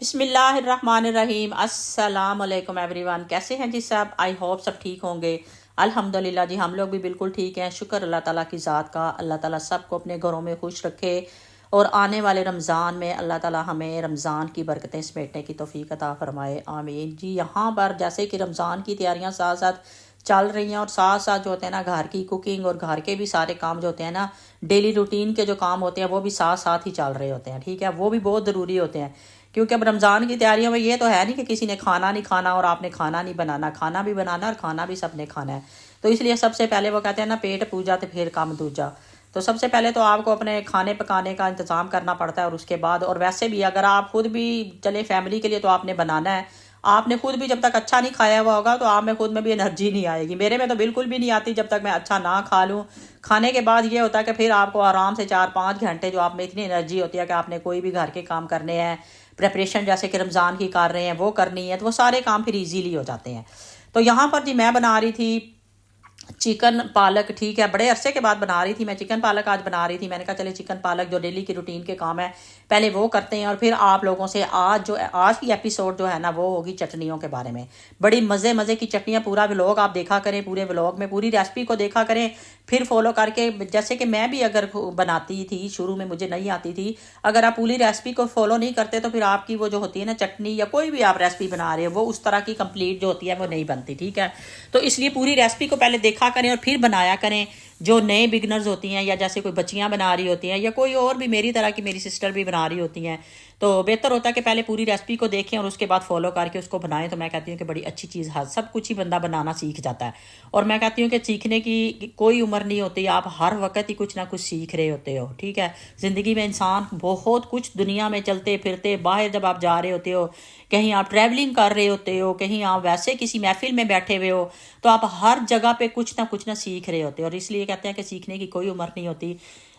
بسم اللہ الرحمن الرحیم۔ السلام علیکم ایوری ون، کیسے ہیں جی سب؟ آئی ہوپ سب ٹھیک ہوں گے۔ الحمدللہ جی ہم لوگ بھی بالکل ٹھیک ہیں، شکر اللہ تعالیٰ کی ذات کا۔ اللہ تعالیٰ سب کو اپنے گھروں میں خوش رکھے اور آنے والے رمضان میں اللہ تعالیٰ ہمیں رمضان کی برکتیں سمیٹنے کی توفیق عطا فرمائے، آمین جی۔ یہاں پر جیسے کہ رمضان کی تیاریاں ساتھ ساتھ چل رہی ہیں اور ساتھ ساتھ جو ہوتے ہیں نا گھر کی کوکنگ اور گھر کے بھی سارے کام جو ہوتے ہیں نا ڈیلی روٹین کے جو کام ہوتے ہیں وہ بھی ساتھ ساتھ ہی چل رہے ہوتے ہیں، ٹھیک ہے، وہ بھی بہت ضروری ہوتے ہیں کیونکہ اب رمضان کی تیاریوں میں یہ تو ہے نہیں کہ کسی نے کھانا نہیں کھانا اور آپ نے کھانا نہیں بنانا، کھانا بھی بنانا اور کھانا بھی سب نے کھانا ہے۔ تو اس لیے سب سے پہلے وہ کہتے ہیں نا پیٹ پوجا تو پھر کام دوجا، تو سب سے پہلے تو آپ کو اپنے کھانے پکانے کا انتظام کرنا پڑتا ہے اور اس کے بعد، اور ویسے بھی اگر آپ خود بھی چلے فیملی کے لیے تو آپ نے بنانا ہے، آپ نے خود بھی جب تک اچھا نہیں کھایا ہوا ہوگا تو آپ میں خود میں بھی انرجی نہیں آئے گی، میرے میں تو بالکل بھی نہیں آتی جب تک میں اچھا نہ کھا لوں۔ کھانے کے بعد یہ ہوتا ہے کہ پھر آپ کو آرام سے 4-5 گھنٹے جو آپ میں اتنی انرجی ہوتی ہے کہ آپ نے کوئی بھی گھر کے کام کرنے ہیں، پریپریشن جیسے کہ رمضان کی کر رہے ہیں وہ کرنی ہے، تو وہ سارے کام پھر ایزیلی ہو جاتے ہیں۔ تو یہاں پر جی میں بنا رہی تھی چکن پالک، ٹھیک ہے، بڑے عرصے کے بعد بنا رہی تھی میں چکن پالک، آج بنا رہی تھی۔ میں نے کہا چلے چکن پالک جو ڈیلی کی روٹین کے کام ہے پہلے وہ کرتے ہیں اور پھر آپ لوگوں سے آج کی ایپیسوڈ جو ہے نا وہ ہوگی چٹنیوں کے بارے میں۔ بڑی مزے کی چٹنیاں، پورا ولاگ آپ دیکھا کریں، پورے ولاگ میں پوری ریسپی کو دیکھا کریں، پھر فالو کر کے، جیسے کہ میں بھی اگر بناتی تھی شروع میں مجھے نہیں آتی تھی، اگر آپ پوری ریسپی کو فالو نہیں کرتے تو پھر آپ کی وہ جو ہوتی ہے نا چٹنی یا کوئی بھی آپ ریسپی بنا رہے ہو وہ اس طرح کی کمپلیٹ جو ہوتی ہے وہ نہیں بنتی، ٹھیک ہے۔ تو اس لیے پوری ریسپی کو پہلے دیکھا کریں اور پھر بنایا کریں۔ جو نئے بگنرز ہوتی ہیں یا جیسے کوئی بچیاں بنا رہی ہوتی ہیں یا کوئی اور بھی میری طرح کی میری سسٹر بھی بنا رہی ہوتی ہیں، تو بہتر ہوتا ہے کہ پہلے پوری ریسپی کو دیکھیں اور اس کے بعد فالو کر کے اس کو بنائیں۔ تو میں کہتی ہوں کہ بڑی اچھی چیز ہے، سب کچھ ہی بندہ بنانا سیکھ جاتا ہے، اور میں کہتی ہوں کہ سیکھنے کی کوئی عمر نہیں ہوتی، آپ ہر وقت ہی کچھ نہ کچھ سیکھ رہے ہوتے ہو، ٹھیک ہے۔ زندگی میں انسان بہت کچھ دنیا میں چلتے پھرتے باہر جب آپ جا رہے ہوتے ہو، کہیں آپ ٹریولنگ کر رہے ہوتے ہو، کہیں آپ ویسے کسی محفل میں بیٹھے ہوئے ہو، تو آپ ہر جگہ پہ کچھ نہ سیکھ رہے ہوتے ہو، اور اس لیے کہتے ہیں کہ سیکھنے کی کوئی عمر نہیں ہوتی۔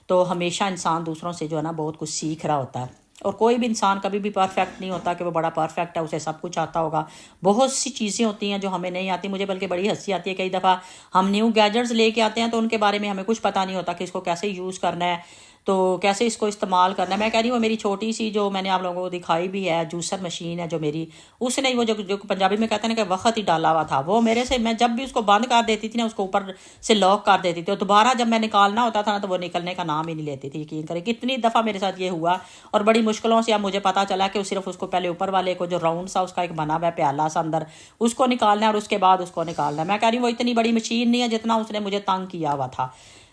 تو ہمیشہ انسان دوسروں سے جو ہے نا بہت کچھ سیکھ رہا ہوتا ہے، اور کوئی بھی انسان کبھی بھی پرفیکٹ نہیں ہوتا کہ وہ بڑا پرفیکٹ ہے اسے سب کچھ آتا ہوگا۔ بہت سی چیزیں ہوتی ہیں جو ہمیں نہیں آتی، مجھے بلکہ بڑی ہنسی آتی ہے کئی دفعہ ہم نیو گیجٹس لے کے آتے ہیں تو ان کے بارے میں ہمیں کچھ پتہ نہیں ہوتا کہ اس کو کیسے یوز کرنا ہے، تو کیسے اس کو استعمال کرنا ہے۔ میں کہہ رہی ہوں میری چھوٹی سی جو میں نے آپ لوگوں کو دکھائی بھی ہے جوسر مشین ہے جو میری، اس نے وہ جو پنجابی میں کہتے ہیں نا کہ وقت ہی ڈالا ہوا تھا، وہ میرے سے، میں جب بھی اس کو بند کر دیتی تھی نا، اس کو اوپر سے لاک کر دیتی تھی، اور دوبارہ جب میں نکالنا ہوتا تھا نا تو وہ نکلنے کا نام ہی نہیں لیتی تھی۔ یقین کریں کتنی دفعہ میرے ساتھ یہ ہوا، اور بڑی مشکلوں سے اب مجھے پتا چلا کہ صرف اس کو پہلے اوپر والے کو جو راؤنڈ سا اس کا ایک بنا ہوا ہے پیالہ سا اندر، اس کو نکالنا ہے اور اس کے بعد اس کو نکالنا ہے۔ میں کہہ رہی ہوں وہ اتنی بڑی مشین نہیں ہے جتنا اس نے مجھے تنگ کیا ہوا تھا۔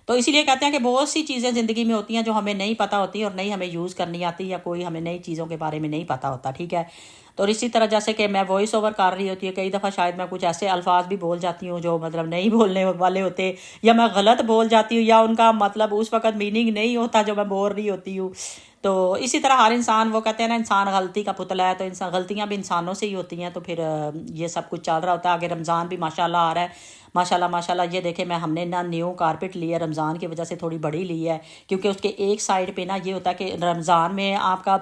تو اسی لیے کہتے ہیں کہ بہت سی چیزیں زندگی میں ہوتی ہیں جو ہمیں نہیں پتہ ہوتی اور نہیں ہمیں یوز کرنی آتی، یا کوئی ہمیں نئی چیزوں کے بارے میں نہیں پتہ ہوتا، ٹھیک ہے۔ تو اسی طرح جیسے کہ میں وائس اوور کر رہی ہوتی ہے، کئی دفعہ شاید میں کچھ ایسے الفاظ بھی بول جاتی ہوں جو مطلب نہیں بولنے والے ہوتے، یا میں غلط بول جاتی ہوں، یا ان کا مطلب اس وقت میننگ نہیں ہوتا جو میں بول رہی ہوتی ہوں۔ تو اسی طرح ہر انسان، وہ کہتے ہیں نا انسان غلطی کا پتلا ہے، تو انسان غلطیاں بھی انسانوں سے ہی ہوتی ہیں، تو پھر یہ سب کچھ چل رہا ہوتا ہے۔ آگے رمضان بھی ماشاءاللہ آ رہا ہے، ماشاءاللہ یہ دیکھیں میں ہم نے نا نیو کارپٹ لی ہے، رمضان کی وجہ سے تھوڑی بڑی لی ہے، کیونکہ اس کے ایک سائڈ پہ نا یہ ہوتا ہے کہ رمضان میں آپ کا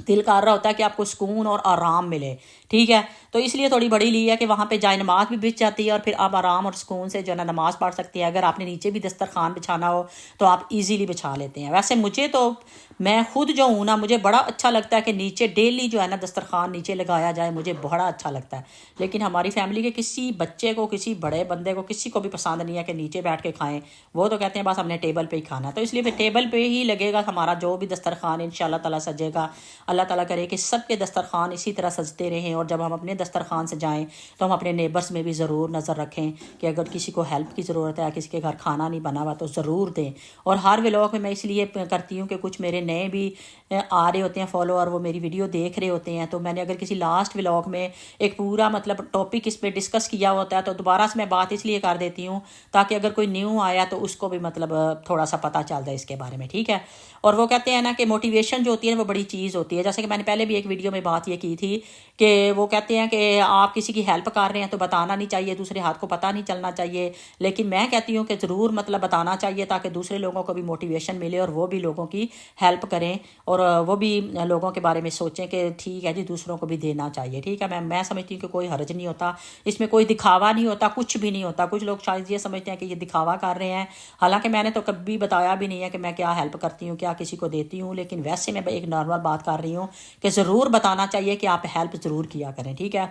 دل کر رہا ہوتا ہے کہ آپ کو سکون اور آرام ملے، ٹھیک ہے، تو اس لیے تھوڑی بڑی لی ہے کہ وہاں پہ جائے نماز بھی بچ جاتی ہے اور پھر آپ آرام اور سکون سے جو ہے نا نماز پڑھ سکتے ہیں۔ اگر آپ نے نیچے بھی دسترخوان بچھانا ہو تو آپ ایزیلی بچھا لیتے ہیں۔ ویسے مجھے تو، میں خود جو ہوں نا، مجھے بڑا اچھا لگتا ہے کہ نیچے ڈیلی جو ہے نا دسترخوان نیچے لگایا جائے، مجھے بڑا اچھا لگتا ہے، لیکن ہماری فیملی کے کسی بچے کو، کسی بڑے بندے کو، کسی کو بھی پسند نہیں ہے کہ نیچے بیٹھ کے کھائیں، وہ تو کہتے ہیں بس ہم نے ٹیبل پہ ہی کھانا ہے۔ تو اس لیے پھر ٹیبل پہ ہی لگے گا ہمارا جو بھی دسترخوان، انشاءاللہ تعالیٰ سجے گا۔ اللہ تعالیٰ کرے کہ سب کے دسترخوان اسی طرح سجتے رہیں، اور جب ہم اپنے دسترخوان سے جائیں تو ہم اپنے نیبرز میں بھی ضرور نظر رکھیں کہ اگر کسی کو ہیلپ کی ضرورت ہے، کسی کے گھر کھانا نہیں بنا ہوا تو ضرور دیں۔ اور ہر ولاگ میں اس لیے کرتی ہوں کہ کچھ میرے نئے بھی آ رہے ہوتے ہیں فالوور، وہ میری ویڈیو دیکھ رہے ہوتے ہیں، تو میں نے اگر کسی لاسٹ ولاگ میں ایک پورا مطلب ٹاپک اس پہ ڈسکس کیا ہوتا ہے تو دوبارہ سے میں بات اس لیے کر دیتی ہوں تاکہ اگر کوئی نیو آیا تو اس کو بھی مطلب تھوڑا سا پتہ چل جائے اس کے بارے میں، ٹھیک ہے۔ اور وہ کہتے ہیں نا کہ موٹیویشن جو ہوتی ہے وہ بڑی چیز ہوتی ہے، جیسے کہ میں نے پہلے بھی ایک ویڈیو میں بات یہ کی تھی کہ وہ کہتے ہیں کہ آپ کسی کی ہیلپ کر رہے ہیں تو بتانا نہیں چاہیے، دوسرے ہاتھ کو پتہ نہیں چلنا چاہیے، لیکن میں کہتی ہوں کہ ضرور مطلب بتانا چاہیے تاکہ دوسرے لوگوں کو بھی موٹیویشن ملے اور وہ بھی لوگوں کی ہیلپ کریں، اور وہ بھی لوگوں کے بارے میں سوچیں کہ ٹھیک ہے جی دوسروں کو بھی دینا چاہیے، ٹھیک ہے۔ میں سمجھتی ہوں کہ کوئی حرج نہیں ہوتا اس میں، کوئی دکھاوا نہیں ہوتا، کچھ بھی نہیں ہوتا۔ کچھ لوگ شاید یہ سمجھتے ہیں کہ یہ دکھاوا کر رہے ہیں، حالانکہ میں نے تو کبھی بتایا بھی نہیں ہے کہ میں کیا ہیلپ کرتی ہوں، کیا کسی کو دیتی ہوں، لیکن ویسے میں ایک نارمل بات کر رہی رہی ہوں کہ ضرور بتانا چاہیے کہ آپ ہیلپ ضرور کیا کریں، ٹھیک ہے۔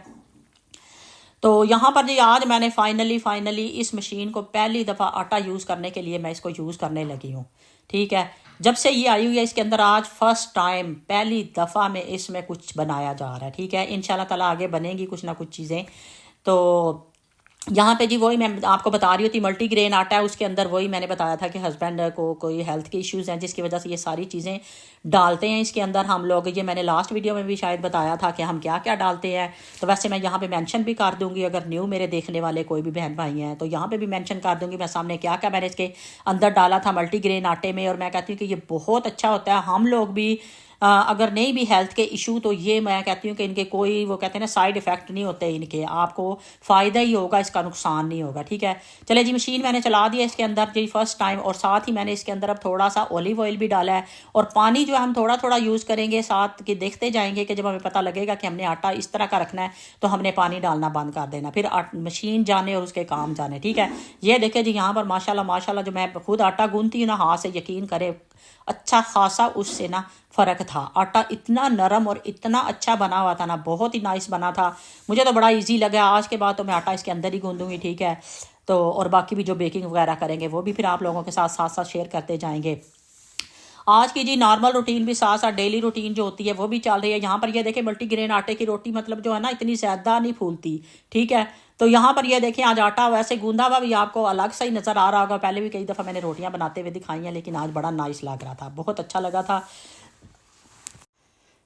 تو یہاں پر جی آج میں نے فائنلی اس مشین کو پہلی دفعہ آٹا یوز کرنے کے لیے میں اس کو یوز کرنے لگی ہوں، ٹھیک ہے۔ جب سے یہ آئی ہوئی ہے اس کے اندر آج فرسٹ ٹائم پہلی دفعہ میں اس میں کچھ بنایا جا رہا ہے، ٹھیک ہے۔ انشاءاللہ تعالیٰ آگے بنے گی کچھ نہ کچھ چیزیں۔ تو یہاں پہ جی وہی میں آپ کو بتا رہی ہوتی ملٹی گرین آٹا ہے، اس کے اندر وہی میں نے بتایا تھا کہ ہسبینڈ کو کوئی ہیلتھ کے ایشوز ہیں جس کی وجہ سے یہ ساری چیزیں ڈالتے ہیں اس کے اندر ہم لوگ۔ یہ میں نے لاسٹ ویڈیو میں بھی شاید بتایا تھا کہ ہم کیا کیا ڈالتے ہیں، تو ویسے میں یہاں پہ مینشن بھی کر دوں گی، اگر نیو میرے دیکھنے والے کوئی بھی بہن بھائی ہیں تو یہاں پہ بھی مینشن کر دوں گی میں سامنے کیا کیا میں نے اس کے اندر ڈالا تھا ملٹی گرین آٹے میں۔ اور میں کہتی ہوں کہ یہ بہت اچھا ہوتا ہے، ہم لوگ بھی اگر نہیں بھی ہیلتھ کے ایشو تو یہ میں کہتی ہوں کہ ان کے کوئی وہ کہتے ہیں نا سائیڈ افیکٹ نہیں ہوتے ان کے، آپ کو فائدہ ہی ہوگا، اس کا نقصان نہیں ہوگا، ٹھیک ہے۔ چلے جی مشین میں نے چلا دیا اس کے اندر جی فرسٹ ٹائم، اور ساتھ ہی میں نے اس کے اندر اب تھوڑا سا اولیو آئل بھی ڈالا ہے، اور پانی جو ہے ہم تھوڑا تھوڑا یوز کریں گے ساتھ کہ دیکھتے جائیں گے کہ جب ہمیں پتہ لگے گا کہ ہم نے آٹا اس طرح کا رکھنا ہے تو ہم نے پانی ڈالنا بند کر دینا، پھر مشین جانے اور اس کے کام جانے، ٹھیک ہے۔ یہ دیکھیں جی یہاں پر ماشاءاللہ جو میں خود آٹا گونتی ہوں نا ہاتھ سے، یقین کرے اچھا خاصا اس سے نا فرق تھا، آٹا اتنا نرم اور اتنا اچھا بنا ہوا تھا نا، بہت ہی نائس بنا تھا، مجھے تو بڑا ایزی لگا۔ آج کے بعد تو میں آٹا اس کے اندر ہی گوندوں گی، ٹھیک ہے۔ تو اور باقی بھی جو بیکنگ وغیرہ کریں گے وہ بھی پھر آپ لوگوں کے ساتھ شیئر کرتے جائیں گے۔ آج کی جی نارمل روٹین بھی ساتھ ساتھ ڈیلی روٹین جو ہوتی ہے وہ بھی چل رہی ہے۔ یہاں پر یہ دیکھیں ملٹی گرین آٹے کی روٹی مطلب جو ہے نا اتنی زیادہ نہیں پھولتی، ٹھیک ہے۔ تو یہاں پر یہ دیکھیں آج آٹا ویسے گوندا ہوا بھی آپ کو الگ سا ہی نظر آ رہا ہوگا، پہلے بھی کئی دفعہ میں نے روٹیاں بناتے ہوئے دکھائی ہیں، لیکن آج بڑا نائس لگ رہا تھا، بہت اچھا لگا تھا۔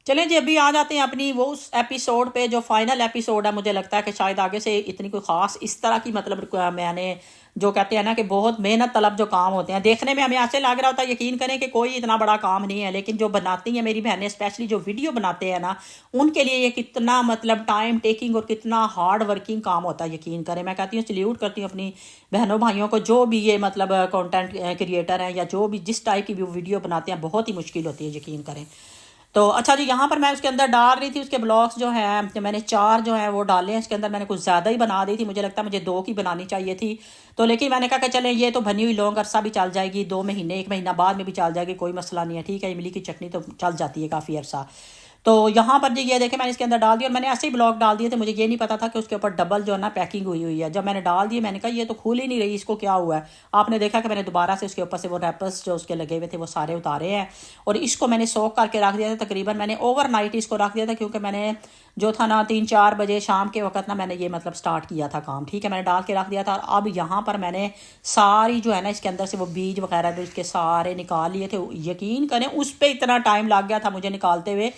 چلیں جی ابھی آ جاتے ہیں اپنی وہ اس ایپیسوڈ پہ جو فائنل ایپیسوڈ ہے۔ مجھے لگتا ہے کہ شاید آگے سے اتنی کوئی خاص اس طرح کی مطلب میں نے جو کہتے ہیں نا کہ بہت محنت طلب جو کام ہوتے ہیں، دیکھنے میں ہمیں ایسے لگ رہا ہوتا ہے یقین کریں کہ کوئی اتنا بڑا کام نہیں ہے، لیکن جو بناتی ہیں میری بہنیں اسپیشلی جو ویڈیو بناتے ہیں نا، ان کے لیے یہ کتنا مطلب ٹائم ٹیکنگ اور کتنا ہارڈ ورکنگ کام ہوتا ہے، یقین کریں۔ میں کہتی ہوں سلیوٹ کرتی ہوں اپنی بہنوں بھائیوں کو جو بھی یہ مطلب کانٹینٹ کریٹر ہیں یا جو بھی جس ٹائپ کی بھی ویڈیو بناتے ہیں، بہت ہی مشکل ہوتی ہے، یقین کریں۔ تو اچھا جی یہاں پر میں اس کے اندر ڈال رہی تھی اس کے بلاکس جو ہیں، میں نے 4 جو ہیں وہ ڈالے ہیں اس کے اندر، میں نے کچھ زیادہ ہی بنا دی تھی، مجھے لگتا ہے مجھے 2 کی بنانی چاہیے تھی، تو لیکن میں نے کہا کہ چلیں یہ تو بنی ہوئی لانگ عرصہ بھی چل جائے گی، 2 مہینے 1 مہینہ بعد میں بھی چل جائے گی، کوئی مسئلہ نہیں ہے، ٹھیک ہے۔ املی کی چٹنی تو چل جاتی ہے کافی عرصہ۔ تو یہاں پر جی یہ دیکھیں میں نے اس کے اندر ڈال دیا، اور میں نے ایسے ہی بلاک ڈال دیے تھے، مجھے یہ نہیں پتا تھا کہ اس کے اوپر ڈبل جو ہے نا پیکنگ ہوئی ہے۔ جب میں نے ڈال دی میں نے کہا یہ تو کھول ہی نہیں رہی، اس کو کیا ہوا ہے؟ آپ نے دیکھا کہ میں نے دوبارہ سے اس کے اوپر سے وہ ریپرس جو اس کے لگے ہوئے تھے وہ سارے اتارے ہیں، اور اس کو میں نے سوک کر کے رکھ دیا تھا، تقریباً میں نے اوور نائٹ اس کو رکھ دیا تھا، کیونکہ میں نے جو تھا نا 3-4 بجے شام کے وقت نا میں نے یہ مطلب سٹارٹ کیا تھا کام، ٹھیک ہے۔ میں نے ڈال کے رکھ دیا تھا، اور اب یہاں پر میں نے ساری جو ہے نا اس کے اندر سے وہ بیج وغیرہ جو اس کے سارے نکال لیے تھے، یقین کریں اس پہ اتنا ٹائم لگ گیا تھا مجھے نکالتے ہوئے۔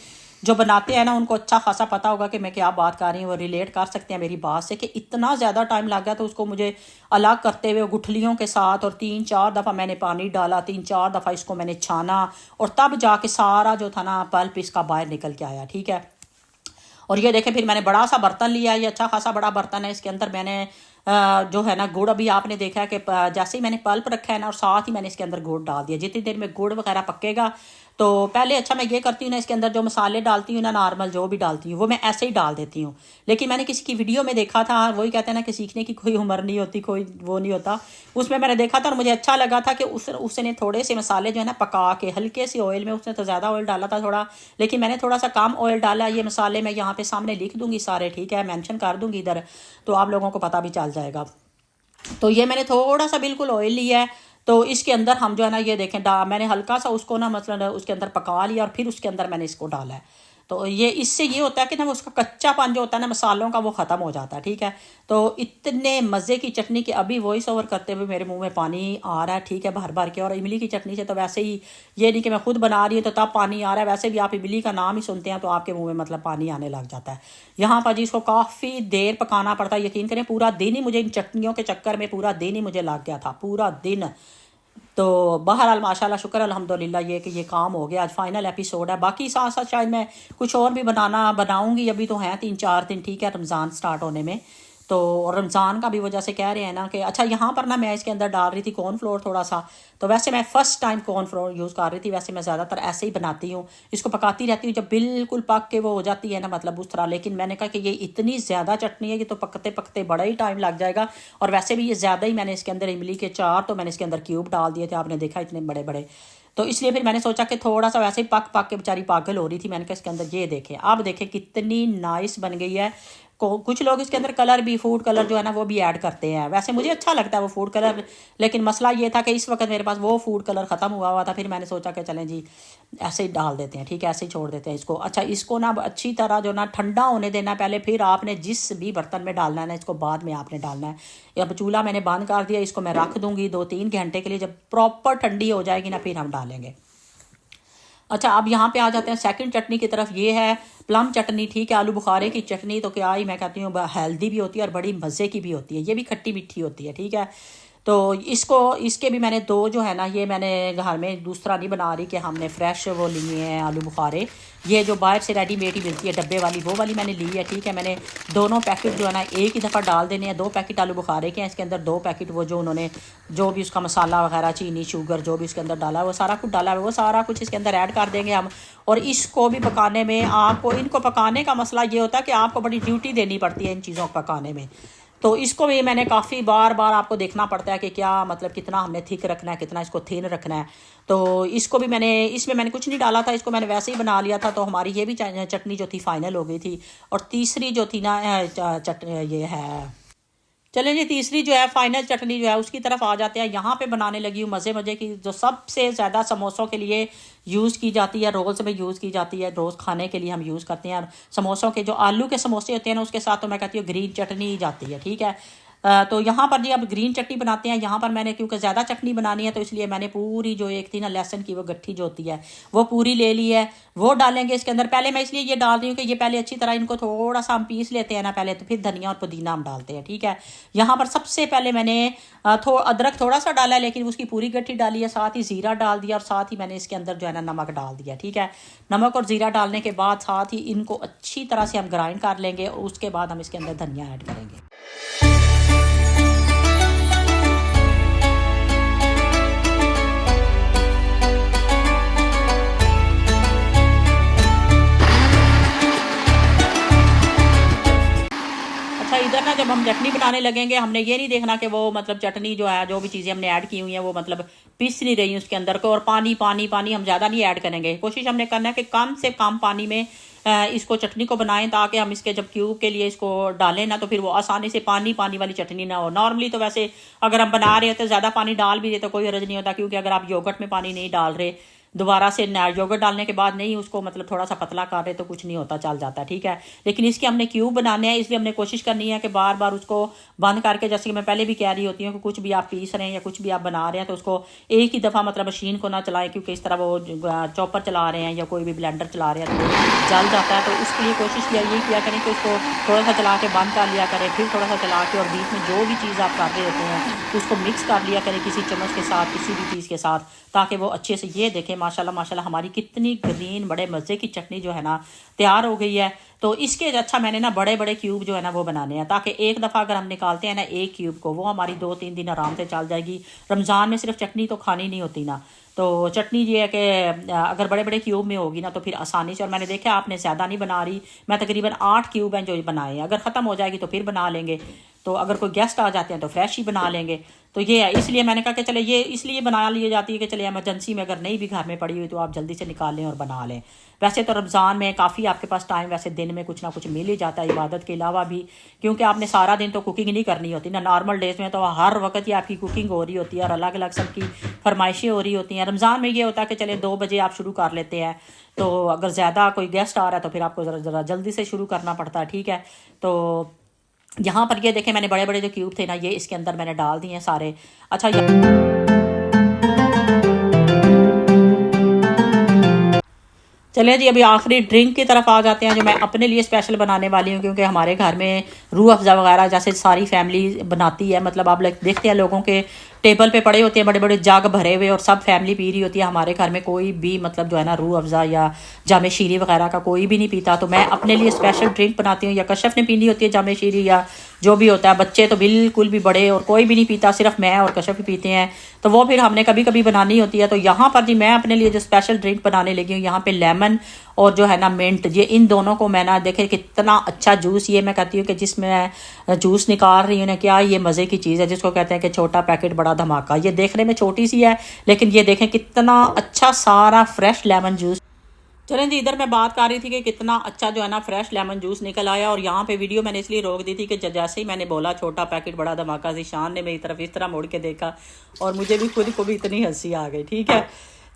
جو بناتے ہیں نا ان کو اچھا خاصا پتہ ہوگا کہ میں کیا بات کر رہی ہوں، وہ ریلیٹ کر سکتے ہیں میری بات سے کہ اتنا زیادہ ٹائم لگ گیا تو اس کو مجھے الگ کرتے ہوئے گٹھلیوں کے ساتھ، اور 3-4 دفعہ میں نے پانی ڈالا، 3-4 دفعہ اس کو میں نے چھانا، اور تب جا کے سارا جو تھا نا پلپ اس کا باہر نکل کے آیا، ٹھیک ہے۔ اور یہ دیکھیں پھر میں نے بڑا سا برتن لیا، یہ اچھا خاصا بڑا برتن ہے، اس کے اندر میں نے جو ہے نا گڑ، ابھی آپ نے دیکھا ہے کہ جیسے ہی میں نے پلپ رکھا ہے نا، اور ساتھ ہی میں نے اس کے اندر گڑ ڈال دیا، جتنی دیر میں گڑ وغیرہ پکے گا تو پہلے اچھا میں یہ کرتی ہوں نا اس کے اندر جو مسالے ڈالتی ہوں نا نارمل جو بھی ڈالتی ہوں وہ میں ایسے ہی ڈال دیتی ہوں، لیکن میں نے کسی کی ویڈیو میں دیکھا تھا، وہی کہتے ہیں نا کہ سیکھنے کی کوئی عمر نہیں ہوتی، کوئی وہ نہیں ہوتا، اس میں نے دیکھا تھا اور مجھے اچھا لگا تھا کہ اس نے تھوڑے سے مسالے جو ہے نا پکا کے ہلکے سے آئل میں، اس نے تو زیادہ آئل ڈالا تھا تھوڑا، لیکن میں نے تھوڑا سا کم آئل ڈالا۔ یہ مسالے میں یہاں پہ سامنے لکھ دوں گی سارے، ٹھیک ہے، مینشن کر دوں گی ادھر، تو آپ لوگوں کو پتہ بھی چل جائے گا۔ تو یہ میں نے تھوڑا سا بالکل آئل لیا ہے، تو اس کے اندر ہم جو ہے نا یہ دیکھیں میں نے ہلکا سا اس کو نا مثلا اس کے اندر پکا لیا، اور پھر اس کے اندر میں نے اس کو ڈالا ہے، تو یہ اس سے یہ ہوتا ہے کہ نا اس کا کچا پن جو ہوتا ہے نا مسالوں کا وہ ختم ہو جاتا ہے، ٹھیک ہے۔ تو اتنے مزے کی چٹنی کہ ابھی وائس اوور کرتے ہوئے میرے منہ میں پانی آ رہا ہے، ٹھیک ہے، بھر بھر کے۔ اور املی کی چٹنی سے تو ویسے ہی یہ نہیں کہ میں خود بنا رہی ہوں تو تب پانی آ رہا ہے، ویسے بھی آپ املی کا نام ہی سنتے ہیں تو آپ کے منہ میں مطلب پانی آنے لگ جاتا ہے۔ یہاں پر جی اس کو کافی دیر پکانا پڑتا ہے، یقین کریں پورا دن ہی مجھے ان چٹنیوں کے چکر میں پورا دن ہی مجھے لگ گیا تھا، پورا دن۔ تو بہرحال ماشاءاللہ شکر الحمدللہ یہ کہ یہ کام ہو گیا، آج فائنل ایپیسوڈ ہے، باقی ساتھ ساتھ شاید میں کچھ اور بھی بناؤں گی، ابھی تو ہیں 3-4 دن، ٹھیک ہے، رمضان سٹارٹ ہونے میں، تو رمضان کا بھی وجہ سے کہہ رہے ہیں نا کہ اچھا یہاں پر نا میں اس کے اندر ڈال رہی تھی کارن فلور تھوڑا سا، تو ویسے میں فرسٹ ٹائم کارن فلور یوز کر رہی تھی، ویسے میں زیادہ تر ایسے ہی بناتی ہوں، اس کو پکاتی رہتی ہوں جب بالکل پک کے وہ ہو جاتی ہے نا مطلب اس طرح، لیکن میں نے کہا کہ یہ اتنی زیادہ چٹنی ہے کہ تو پکتے پکتے بڑا ہی ٹائم لگ جائے گا، اور ویسے بھی یہ زیادہ ہی میں نے اس کے اندر املی کے 4 تو میں نے اس کے اندر کیوب ڈال دیے تھے، آپ نے دیکھا اتنے بڑے بڑے، تو اس لیے پھر میں نے سوچا کہ تھوڑا سا ویسے ہی پک پک کے بیچاری پاگل ہو رہی تھی، میں نے کہا اس کے اندر یہ دیکھیں، اب دیکھیں کتنی نائس بن گئی ہے۔ کچھ لوگ اس کے اندر کلر بھی، فوڈ کلر جو ہے نا وہ بھی ایڈ کرتے ہیں، ویسے مجھے اچھا لگتا ہے وہ فوڈ کلر، لیکن مسئلہ یہ تھا کہ اس وقت میرے پاس وہ فوڈ کلر ختم ہوا تھا، پھر میں نے سوچا کہ چلیں جی ایسے ہی ڈال دیتے ہیں، ٹھیک ہے ایسے ہی چھوڑ دیتے ہیں اس کو۔ اچھا اس کو نا اچھی طرح جو نا ٹھنڈا ہونے دینا پہلے، پھر آپ نے جس بھی برتن میں ڈالنا ہے نا اس کو بعد میں آپ نے ڈالنا ہے۔ اب چولہا میں نے بند کر دیا، اس کو میں رکھ دوں گی 2-3 گھنٹے کے لیے، جب پراپر ٹھنڈی ہو جائے گی نا پھر ہم ڈالیں گے۔ اچھا اب یہاں پہ آ جاتے ہیں سیکنڈ چٹنی کی طرف، یہ ہے پلم چٹنی، ٹھیک ہے۔ آلو بخارے کی چٹنی تو کیا ہی میں کہتی ہوں ہیلدی بھی ہوتی ہے اور بڑی مزے کی بھی ہوتی ہے، یہ بھی کھٹی میٹھی ہوتی ہے، ٹھیک ہے۔ تو اس کے بھی میں نے 2 جو ہے نا، یہ میں نے گھر میں دوسرا نہیں بنا رہی کہ ہم نے فریش وہ لیے ہیں آلو بخارے، یہ جو باہر سے ریڈی میڈ ہی ملتی ہے ڈبے والی، وہ والی میں نے لی ہے، ٹھیک ہے۔ میں نے دونوں پیکٹ جو ہے نا ایک ہی دفعہ ڈال دینے ہیں، 2 پیکٹ آلو بخارے کے ہیں، اس کے اندر 2 پیکٹ وہ جو انہوں نے جو بھی اس کا مسالہ وغیرہ چینی شوگر جو بھی اس کے اندر ڈالا ہے وہ سارا کچھ ڈالا ہے، وہ سارا کچھ اس کے اندر ایڈ کر دیں گے ہم۔ اور اس کو بھی پکانے میں آپ کو، ان کو پکانے کا مسئلہ یہ ہوتا ہے کہ آپ کو بڑی ڈیوٹی دینی پڑتی ہے ان چیزوں کو پکانے میں، تو اس کو بھی میں نے کافی بار آپ کو دیکھنا پڑتا ہے کہ کیا مطلب کتنا ہم نے تھک رکھنا ہے، کتنا اس کو تھن رکھنا ہے۔ تو اس کو بھی اس میں نے کچھ نہیں ڈالا تھا، اس کو میں نے ویسے ہی بنا لیا تھا، تو ہماری یہ بھی چٹنی جو تھی فائنل ہو گئی تھی۔ اور تیسری جو تھی نا یہ ہے، چلیں جی تیسری جو ہے فائنل چٹنی جو ہے اس کی طرف آ جاتے ہیں۔ یہاں پہ بنانے لگی ہوں مزے کی، جو سب سے زیادہ سموسوں کے لیے یوز کی جاتی ہے، رولز میں یوز کی جاتی ہے، روز کھانے کے لیے ہم یوز کرتے ہیں۔ اور سموسوں کے جو آلو کے سموسے ہوتے ہیں نا اس کے ساتھ تو میں کہتی ہوں گرین چٹنی ہی جاتی ہے، ٹھیک ہے۔ تو یہاں پر جی اب گرین چٹنی بناتے ہیں۔ یہاں پر میں نے کیونکہ زیادہ چٹنی بنانی ہے تو اس لیے میں نے پوری جو ایک تھی نا لہسن کی وہ گٹھی جو ہوتی ہے وہ پوری لے لی ہے، وہ ڈالیں گے اس کے اندر۔ پہلے میں اس لیے یہ ڈال رہی ہوں کہ یہ پہلے اچھی طرح ان کو تھوڑا سا ہم پیس لیتے ہیں نا پہلے، تو پھر دھنیا اور پودینہ ہم ڈالتے ہیں، ٹھیک ہے۔ یہاں پر سب سے پہلے میں نے ادرک تھوڑا سا ڈالا ہے لیکن اس کی پوری گٹھی ڈالی ہے، ساتھ ہی زیرہ ڈال دیا، اور ساتھ ہی میں نے اس کے اندر جو ہے نا نمک ڈال دیا، ٹھیک ہے۔ نمک اور زیرہ ڈالنے کے بعد ساتھ ہی ان کو اچھی طرح سے ہم گرائنڈ کر لیں گے، اور اس کے بعد ہم اس کے اندر دھنیا ایڈ کریں گے۔ ادھر نا جب ہم چٹنی بنانے لگیں گے ہم نے یہ نہیں دیکھنا کہ وہ مطلب چٹنی جو ہے جو بھی چیزیں ہم نے ایڈ کی ہوئی ہیں وہ مطلب پس نہیں رہی اس کے اندر کو، اور پانی ہم زیادہ نہیں ایڈ کریں گے۔ کوشش ہم نے کرنا ہے کہ کم سے کم پانی میں اس کو چٹنی کو بنائیں، تاکہ ہم اس کے جب کیوب کے لیے اس کو ڈالیں نا تو پھر وہ آسانی سے پانی والی چٹنی نہ ہو۔ نارملی تو ویسے اگر ہم بنا رہے ہوتے زیادہ پانی ڈال بھی رہے تو کوئی حرج نہیں ہوتا، کیونکہ اگر آپ یوگرٹ میں پانی نہیں ڈال رہے دوبارہ سے یوگرٹ ڈالنے کے بعد نہیں اس کو مطلب تھوڑا سا پتلا کر رہے تو کچھ نہیں ہوتا، چل جاتا ہے، ٹھیک ہے۔ لیکن اس کے ہم نے کیوب بنانے ہیں، اس لیے ہم نے کوشش کرنی ہے کہ بار بار اس کو بند کر کے، جیسے کہ میں پہلے بھی کہہ رہی ہوتی ہوں کہ کچھ بھی آپ پیس رہے ہیں یا کچھ بھی آپ بنا رہے ہیں تو اس کو ایک ہی دفعہ مطلب مشین کو نہ چلائیں، کیونکہ اس طرح وہ چاپر چلا رہے ہیں یا کوئی بھی بلینڈر چلا رہے ہیں تو جل جاتا ہے۔ تو اس کے لیے کوشش یہی کیا کریں کہ اس کو تھوڑا سا چلا کے بند کر لیا کریں، پھر تھوڑا سا چلا کے، اور بیچ میں جو بھی چیز آپ کر رہے ہوتے ہیں اس کو مکس کر لیا کریں کسی چمچ کے ساتھ، کسی بھی چیز کے ساتھ، تاکہ وہ اچھے سے، یہ دیکھیں ماشاءاللہ ہماری کتنی گرین بڑے مزے کی چٹنی جو ہے نا تیار ہو گئی ہے۔ تو اس کے اچھا میں نے نا بڑے کیوب جو ہے نا وہ بنانے ہیں، تاکہ ایک دفعہ اگر ہم نکالتے ہیں نا ایک کیوب کو، وہ ہماری 2-3 دن آرام سے چل جائے گی۔ رمضان میں صرف چٹنی تو کھانی نہیں ہوتی نا، تو چٹنی یہ ہے کہ اگر بڑے کیوب میں ہوگی نا تو پھر آسانی سے، اور میں نے دیکھا آپ نے زیادہ نہیں بنا رہی، میں تقریباً 8 کیوب ہیں جو بنائے ہیں، اگر ختم ہو جائے گی تو پھر بنا لیں گے، تو اگر کوئی گیسٹ آ جاتے ہیں تو فریش ہی بنا لیں گے۔ تو یہ ہے، اس لیے میں نے کہا کہ چلے یہ اس لیے بنا لی جاتی ہے کہ چلے ایمرجنسی میں اگر نہیں بھی گھر میں پڑی ہوئی تو آپ جلدی سے نکال لیں اور بنا لیں۔ ویسے تو رمضان میں کافی آپ کے پاس ٹائم ویسے دن میں کچھ نہ کچھ مل ہی جاتا ہے عبادت کے علاوہ بھی، کیونکہ آپ نے سارا دن تو کوکنگ نہیں کرنی ہوتی نا، نارمل ڈیز میں تو ہر وقت ہی آپ کی کوکنگ ہو رہی ہوتی ہے اور الگ الگ سب کی فرمائشیں ہو رہی ہوتی ہیں۔ رمضان میں یہ ہوتا ہے کہ چلے 2 بجے آپ شروع کر لیتے ہیں، تو اگر زیادہ کوئی گیسٹ آ رہا ہے تو پھر آپ کو ذرا جلدی سے شروع کرنا پڑتا ہے، ٹھیک ہے۔ تو یہاں پر یہ دیکھیں میں نے بڑے جو کیوب تھے نا یہ اس کے اندر میں نے ڈال دیے ہیں سارے۔ اچھا چلیں جی ابھی آخری ڈرنک کی طرف آ جاتے ہیں جو میں اپنے لیے اسپیشل بنانے والی ہوں، کیونکہ ہمارے گھر میں روح افزا وغیرہ جیسے ساری فیملی بناتی ہے، مطلب آپ دیکھتے ہیں لوگوں کے ٹیبل پہ پڑے ہوتے ہیں بڑے جگ بھرے ہوئے اور سب فیملی پی رہی ہوتی ہے، ہمارے گھر میں کوئی بھی مطلب جو ہے نا روح افزا یا جامع شیریں وغیرہ کا کوئی بھی نہیں پیتا، تو میں اپنے لیے اسپیشل ڈرنک بناتی ہوں۔ یا کشف نے پینی ہوتی ہے جامع شیریں یا جو بھی ہوتا ہے، بچے تو بالکل بھی بڑے اور کوئی بھی نہیں پیتا، صرف میں اور کشف ہی پیتے ہیں، تو وہ پھر ہم نے کبھی بنانی ہوتی ہے۔ تو یہاں پر جی میں اپنے لیے جو اسپیشل ڈرنک بنانے لگی ہوں، یہاں پہ لیمن اور جو ہے نا منٹ، یہ ان دونوں کو میں نا دیکھیں کتنا اچھا جوس، یہ میں کہتی ہوں کہ جس میں جوس نکال رہی ہوں نا، کیا یہ مزے کی چیز ہے، جس کو کہتے ہیں کہ چھوٹا پیکٹ بڑا دھماکہ. یہ دیکھنے میں چھوٹی سی ہے لیکن یہ دیکھیں کتنا اچھا سارا فریش لیمن جوس. چلیں جی ادھر میں بات کر رہی تھی کہ کتنا اچھا جو ہے نا فریش لیمن جوس نکل آیا. اور یہاں پہ ویڈیو میں نے اس لیے روک دی تھی کہ جیسے ہی میں نے بولا چھوٹا پیکٹ بڑا دھماکہ, ذیشان نے میری طرف اس طرح موڑ کے دیکھا اور مجھے بھی خود کو بھی اتنی ہنسی آ گئی. ٹھیک ہے,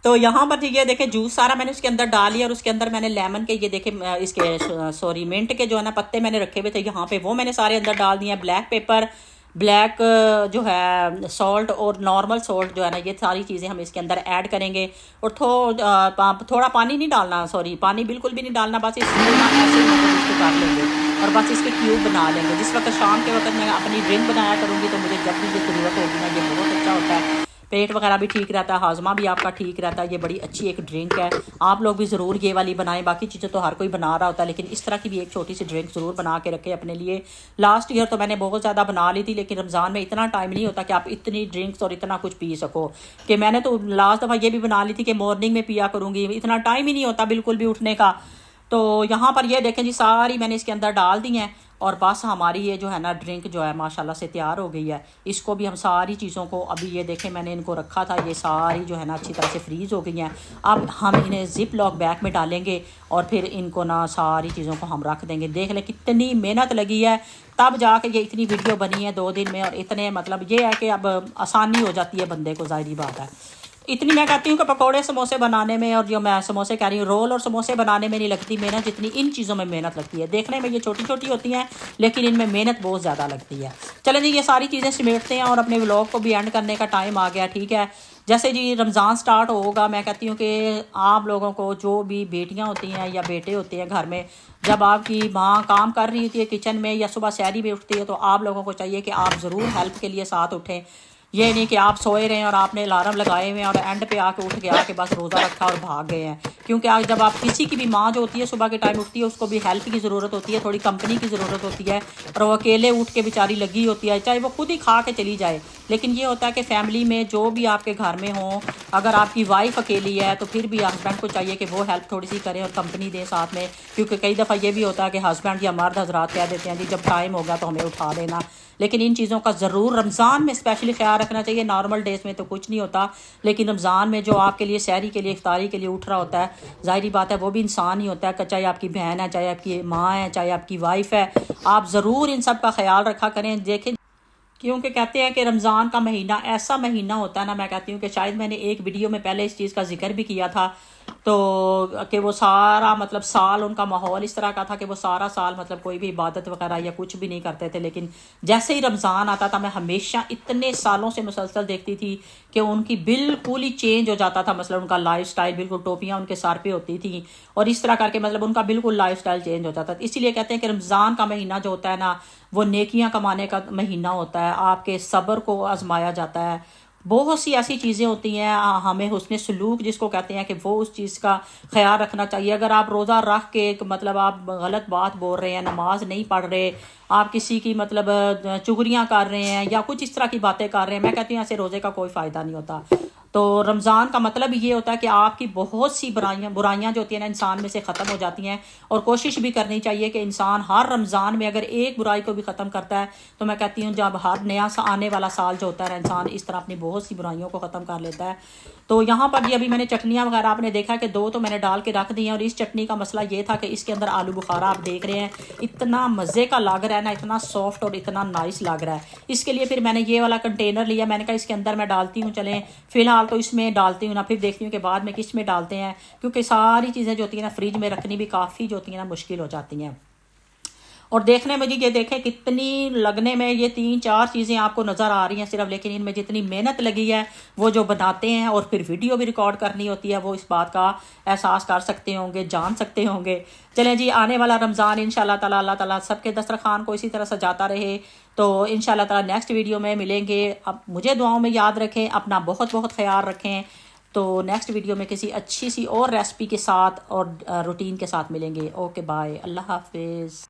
تو یہاں پر یہ دیکھیں جوس سارا میں نے اس کے اندر ڈال لیا, اور اس کے اندر میں نے لیمن کے یہ دیکھیں اس کے سوری منٹ کے جو ہے نا پتے میں نے رکھے ہوئے تھے یہاں پہ, وہ میں نے سارے اندر ڈال دیے ہیں. بلیک پیپر, بلیک جو ہے سالٹ اور نارمل سالٹ جو ہے نا, یہ ساری چیزیں ہم اس کے اندر ایڈ کریں گے. اور تھوڑا پانی نہیں ڈالنا, سوری پانی بالکل بھی نہیں ڈالنا, بس اس کو ایسے ہی اس کو کر لیں گے اور بس اس کے کیوب بنا لیں گے. جس وقت شام کے وقت میں اپنی ڈرنک بنایا کروں گی تو مجھے جب بھی یہ ضرورت ہوگی نا, یہ بہت اچھا ہوتا ہے, پیٹ وغیرہ بھی ٹھیک رہتا ہے, ہاضمہ بھی آپ کا ٹھیک رہتا ہے. یہ بڑی اچھی ایک ڈرنک ہے, آپ لوگ بھی ضرور یہ والی بنائیں. باقی چیزیں تو ہر کوئی بنا رہا ہوتا ہے لیکن اس طرح کی بھی ایک چھوٹی سی ڈرنک ضرور بنا کے رکھیں اپنے لیے. لاسٹ ایئر تو میں نے بہت زیادہ بنا لی تھی لیکن رمضان میں اتنا ٹائم نہیں ہوتا کہ آپ اتنی ڈرنکس اور اتنا کچھ پی سکو, کہ میں نے تو لاسٹ دفعہ یہ بھی بنا لی تھی کہ مارننگ میں پیا کروں گی, اتنا ٹائم ہی نہیں ہوتا بالکل بھی اٹھنے کا. تو یہاں پر یہ دیکھیں جی ساری میں نے اس کے اندر ڈال دی ہیں اور بس ہماری یہ جو ہے نا ڈرنک جو ہے ماشاءاللہ سے تیار ہو گئی ہے. اس کو بھی ہم ساری چیزوں کو ابھی یہ دیکھیں میں نے ان کو رکھا تھا, یہ ساری جو ہے نا اچھی طرح سے فریز ہو گئی ہیں. اب ہم انہیں زپ لاک بیگ میں ڈالیں گے اور پھر ان کو نا ساری چیزوں کو ہم رکھ دیں گے. دیکھ لیں کتنی محنت لگی ہے تب جا کے یہ اتنی ویڈیو بنی ہے 2 دن میں, اور اتنے مطلب یہ ہے کہ اب آسانی ہو جاتی ہے بندے کو, ظاہری بات ہے. اتنی میں کہتی ہوں کہ پکوڑے سموسے بنانے میں, اور جو میں سموسے کہہ رہی ہوں رول اور سموسے بنانے میں نہیں لگتی محنت جتنی ان چیزوں میں محنت لگتی ہے. دیکھنے میں یہ چھوٹی چھوٹی ہوتی ہیں لیکن ان میں محنت بہت زیادہ لگتی ہے. چلیں جی یہ ساری چیزیں سمیٹتے ہیں اور اپنے ولاگ کو بھی اینڈ کرنے کا ٹائم آ گیا. ٹھیک ہے, جیسے جی رمضان سٹارٹ ہوگا میں کہتی ہوں کہ آپ لوگوں کو جو بھی بیٹیاں ہوتی ہیں یا بیٹے ہوتے ہیں گھر میں, جب آپ کی ماں کام کر رہی ہوتی ہے کچن میں یا صبح سحری میں اٹھتی ہے تو آپ لوگوں کو چاہیے کہ آپ ضرور ہیلپ کے لیے ساتھ اٹھیں. یہ نہیں کہ آپ سوئے رہے ہیں اور آپ نے الارم لگائے ہوئے ہیں اور اینڈ پہ آ کے اٹھ کے آ کے بس روزہ رکھا اور بھاگ گئے ہیں. کیونکہ آج جب آپ کسی کی بھی ماں جو ہوتی ہے صبح کے ٹائم اٹھتی ہے اس کو بھی ہیلپ کی ضرورت ہوتی ہے, تھوڑی کمپنی کی ضرورت ہوتی ہے, اور وہ اکیلے اٹھ کے بیچاری لگی ہوتی ہے, چاہے وہ خود ہی کھا کے چلی جائے. لیکن یہ ہوتا ہے کہ فیملی میں جو بھی آپ کے گھر میں ہوں, اگر آپ کی وائف اکیلی ہے تو پھر بھی ہسبینڈ کو چاہیے کہ وہ ہیلپ تھوڑی سی کریں اور کمپنی دیں ساتھ میں. کیونکہ کئی دفعہ یہ بھی ہوتا ہے کہ ہسبینڈ یا مرد حضرات کہہ دیتے ہیں جی جب ٹائم ہوگا تو ہمیں اٹھا دینا. لیکن ان چیزوں کا ضرور رمضان میں اسپیشلی خیال رکھنا چاہیے. نارمل ڈیز میں تو کچھ نہیں ہوتا لیکن رمضان میں جو آپ کے لیے سحری کے لیے افطاری کے لیے اٹھ رہا ہوتا ہے, ظاہری بات ہے وہ بھی انسان ہی ہوتا ہے, چاہے آپ کی بہن ہے, چاہے آپ کی ماں ہے, چاہے آپ کی وائف ہے, آپ ضرور ان سب کا خیال رکھا کریں. دیکھیں کیونکہ کہتے ہیں کہ رمضان کا مہینہ ایسا مہینہ ہوتا ہے نا, میں کہتی ہوں کہ شاید میں نے ایک ویڈیو میں پہلے اس چیز کا ذکر بھی کیا تھا, تو کہ وہ سارا مطلب سال ان کا ماحول اس طرح کا تھا کہ وہ سارا سال مطلب کوئی بھی عبادت وغیرہ یا کچھ بھی نہیں کرتے تھے. لیکن جیسے ہی رمضان آتا تھا میں ہمیشہ اتنے سالوں سے مسلسل دیکھتی تھی کہ ان کی بالکل ہی چینج ہو جاتا تھا. مثلا ان کا لائف سٹائل بالکل, ٹوپیاں ان کے سر پہ ہوتی تھیں اور اس طرح کر کے مطلب ان کا بالکل لائف سٹائل چینج ہو جاتا تھا. اسی لیے کہتے ہیں کہ رمضان کا مہینہ جو ہوتا ہے نا وہ نیکیاں کمانے کا مہینہ ہوتا ہے, آپ کے صبر کو آزمایا جاتا ہے. بہت سی ایسی چیزیں ہوتی ہیں, ہمیں حسن سلوک جس کو کہتے ہیں کہ وہ اس چیز کا خیال رکھنا چاہیے. اگر آپ روزہ رکھ کے مطلب آپ غلط بات بول رہے ہیں, نماز نہیں پڑھ رہے, آپ کسی کی مطلب چغلیاں کر رہے ہیں یا کچھ اس طرح کی باتیں کر رہے ہیں, میں کہتی ہوں ایسے روزے کا کوئی فائدہ نہیں ہوتا. تو رمضان کا مطلب یہ ہوتا ہے کہ آپ کی بہت سی برائیاں جو ہوتی ہیں نا انسان میں سے ختم ہو جاتی ہیں. اور کوشش بھی کرنی چاہیے کہ انسان ہر رمضان میں اگر ایک برائی کو بھی ختم کرتا ہے تو میں کہتی ہوں جب ہر نیا آنے والا سال جو ہوتا ہے انسان اس طرح اپنی بہت سی برائیوں کو ختم کر لیتا ہے. تو یہاں پر بھی ابھی میں نے چٹنیاں وغیرہ آپ نے دیکھا کہ 2 تو میں نے ڈال کے رکھ دی ہیں, اور اس چٹنی کا مسئلہ یہ تھا کہ اس کے اندر آلو بخارا آپ دیکھ رہے ہیں اتنا مزے کا لگ رہا ہے نا, اتنا سافٹ اور اتنا نائس لگ رہا ہے. اس کے لیے پھر میں نے یہ والا کنٹینر لیا, میں نے کہا اس کے اندر میں ڈالتی ہوں, چلیں فی الحال تو اس میں ڈالتی ہوں نا, پھر دیکھتی ہوں کہ بعد میں کس میں ڈالتے ہیں, کیونکہ ساری چیزیں جو ہوتی ہیں نا فریج میں رکھنی بھی کافی جو ہوتی ہیں نا مشکل ہو جاتی ہیں. اور دیکھنے میں جی یہ دیکھیں کتنی لگنے میں یہ 3-4 چیزیں آپ کو نظر آ رہی ہیں صرف, لیکن ان میں جتنی محنت لگی ہے وہ جو بناتے ہیں اور پھر ویڈیو بھی ریکارڈ کرنی ہوتی ہے وہ اس بات کا احساس کر سکتے ہوں گے, جان سکتے ہوں گے. چلیں جی آنے والا رمضان انشاءاللہ تعالی اللہ تعالیٰ سب کے دسترخوان کو اسی طرح سجاتا رہے. تو انشاءاللہ تعالیٰ نیکسٹ ویڈیو میں ملیں گے. اب مجھے دعاؤں میں یاد رکھیں, اپنا بہت بہت خیال رکھیں. تو نیکسٹ ویڈیو میں کسی اچھی سی اور ریسپی کے ساتھ اور روٹین کے ساتھ ملیں گے. اوکے بائے, اللہ حافظ.